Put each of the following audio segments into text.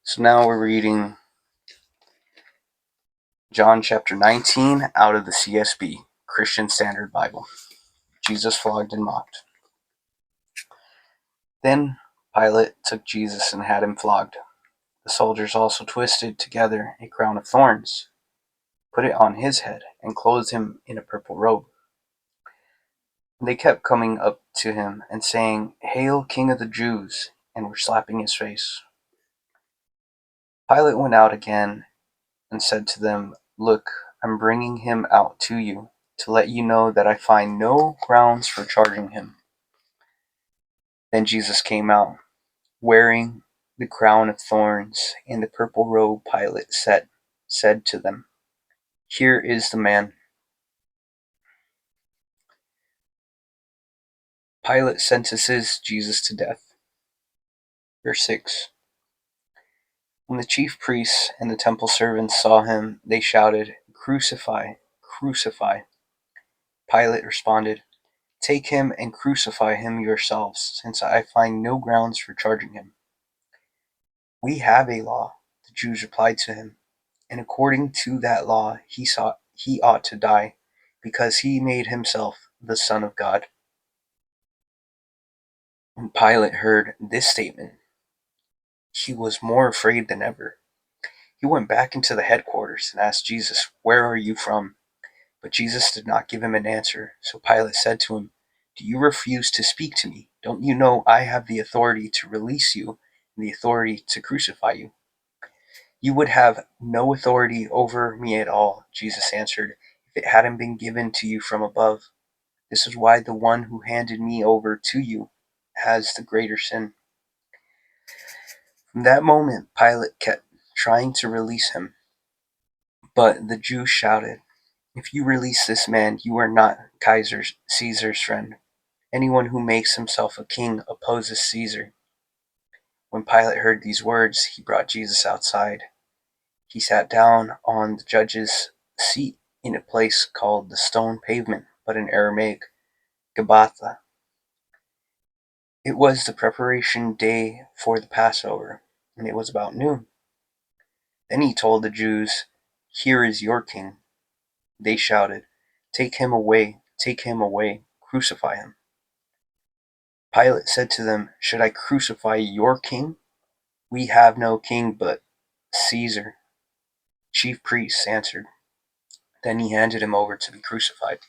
So now we're reading John chapter 19 out of the CSB, Christian Standard Bible. Jesus flogged and mocked. Then Pilate took Jesus and had him flogged. The soldiers also twisted together a crown of thorns, put it on his head, and clothed him in a purple robe. They kept coming up to him and saying, "Hail, King of the Jews," and were slapping his face. Pilate went out again and said to them, "Look, I'm bringing him out to you, to let you know that I find no grounds for charging him." Then Jesus came out, wearing the crown of thorns and the purple robe. Pilate said to them, "Here is the man." Pilate sentences Jesus to death. Verse 6. When the chief priests and the temple servants saw him, they shouted, "Crucify! Crucify!" Pilate responded, "Take him and crucify him yourselves, since I find no grounds for charging him." "We have a law," the Jews replied to him, "and according to that law he ought to die, because he made himself the Son of God." When Pilate heard this statement, he was more afraid than ever. He went back into the headquarters and asked Jesus, "Where are you from?" But Jesus did not give him an answer. So Pilate said to him, "Do you refuse to speak to me? Don't you know I have the authority to release you and the authority to crucify you?" "You would have no authority over me at all," Jesus answered, "if it hadn't been given to you from above. This is why the one who handed me over to you has the greater sin." From that moment, Pilate kept trying to release him. But the Jews shouted, "If you release this man, you are not Caesar's friend. Anyone who makes himself a king opposes Caesar." When Pilate heard these words, he brought Jesus outside. He sat down on the judge's seat in a place called the Stone Pavement, but in Aramaic, Gabbatha. It was the preparation day for the Passover, and it was about noon. Then he told the Jews, "Here is your king." They shouted, take him away, crucify him." Pilate said to them, "Should I crucify your king? We have no king but Caesar." Chief priests answered. Then he handed him over to be crucified.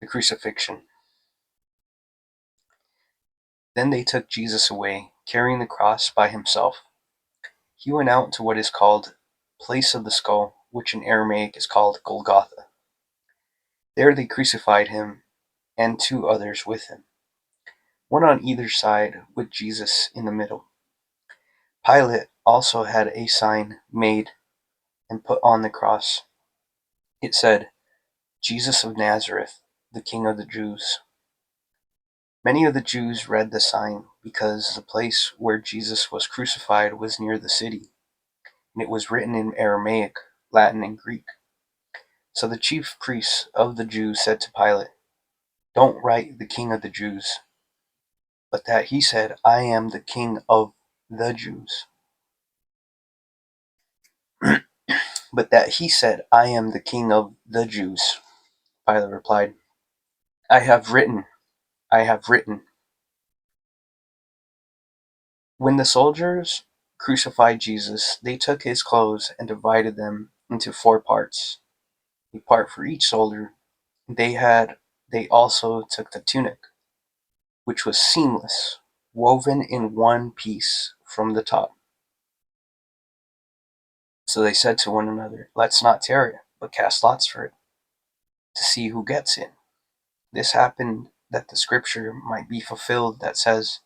The crucifixion. Then they took Jesus away, carrying the cross by himself. He went out to what is called Place of the Skull, which in Aramaic is called Golgotha. There they crucified him and two others with him, one on either side with Jesus in the middle. Pilate also had a sign made and put on the cross. It said, "Jesus of Nazareth, the King of the Jews." Many of the Jews read the sign because the place where Jesus was crucified was near the city, and it was written in Aramaic, Latin, and Greek. So the chief priests of the Jews said to Pilate, "Don't write the King of the Jews, but that he said, 'I am the King of the Jews.'" "But that he said, 'I am the King of the Jews,'" Pilate replied. "I have written, I have written." When the soldiers crucified Jesus, they took his clothes and divided them into 4 parts, a part for each soldier. They also took the tunic, which was seamless, woven in one piece from the top. So they said to one another, "Let's not tear it, but cast lots for it, to see who gets it." This happened that the scripture might be fulfilled that says,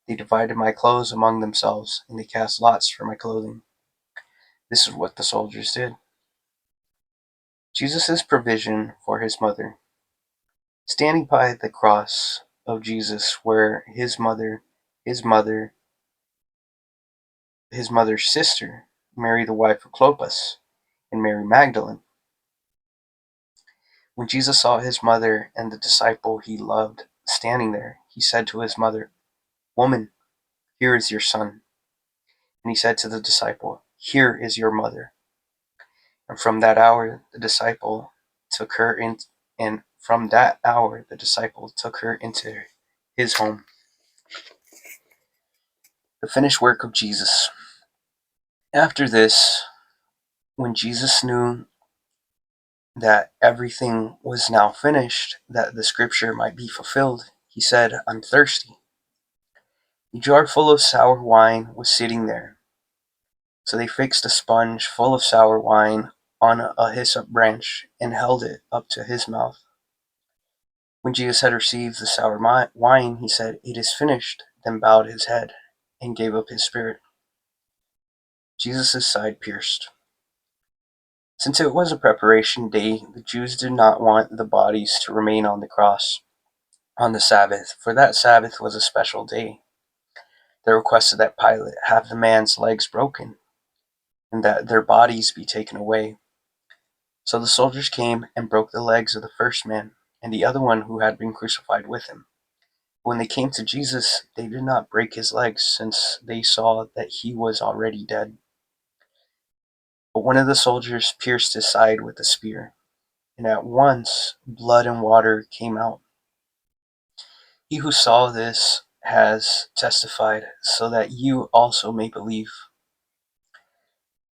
"They divided my clothes among themselves, and they cast lots for my clothing." This is what the soldiers did. Jesus' provision for his mother. Standing by the cross of Jesus were his mother, his mother's sister, Mary the wife of Clopas, and Mary Magdalene. When Jesus saw his mother and the disciple he loved standing there, he said to his mother, "Woman, here is your son." And he said to the disciple, "Here is your mother." And from that hour the disciple took her in, and from that hour the disciple took her into his home. The finished work of Jesus. After this, when Jesus knew that everything was now finished, that the scripture might be fulfilled, he said, "I'm thirsty." A jar full of sour wine was sitting there. So they fixed a sponge full of sour wine on a hyssop branch and held it up to his mouth. When Jesus had received the sour wine, he said, "It is finished," then bowed his head and gave up his spirit. Jesus' side pierced. Since it was a preparation day, the Jews did not want the bodies to remain on the cross on the Sabbath, for that Sabbath was a special day. They requested that Pilate have the man's legs broken and that their bodies be taken away. So the soldiers came and broke the legs of the first man and the other one who had been crucified with him. When they came to Jesus, they did not break his legs, since they saw that he was already dead. But one of the soldiers pierced his side with a spear, and at once blood and water came out. He who saw this has testified, so that you also may believe.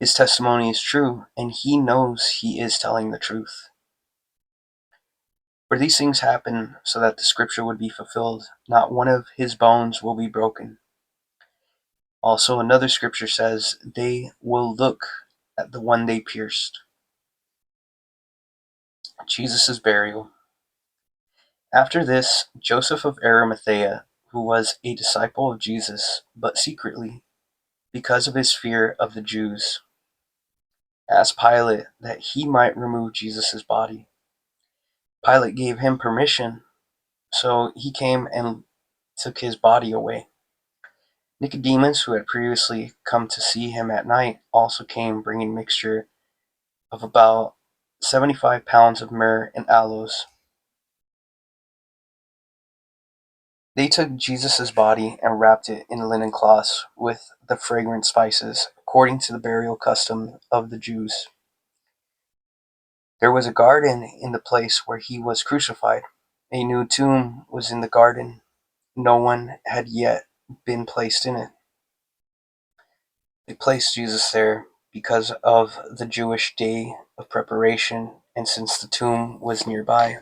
His testimony is true, and he knows he is telling the truth. For these things happen so that the scripture would be fulfilled. Not one of his bones will be broken. Also, another scripture says, "They will look at the one they pierced." Jesus' burial. After this, Joseph of Arimathea, who was a disciple of Jesus, but secretly, because of his fear of the Jews, asked Pilate that he might remove Jesus' body. Pilate gave him permission, so he came and took his body away. Nicodemus, who had previously come to see him at night, also came, bringing a mixture of about 75 pounds of myrrh and aloes. They took Jesus' body and wrapped it in linen cloths with the fragrant spices, according to the burial custom of the Jews. There was a garden in the place where he was crucified. A new tomb was in the garden. No one had yet been placed in it. They placed Jesus there because of the Jewish day of preparation, and since the tomb was nearby.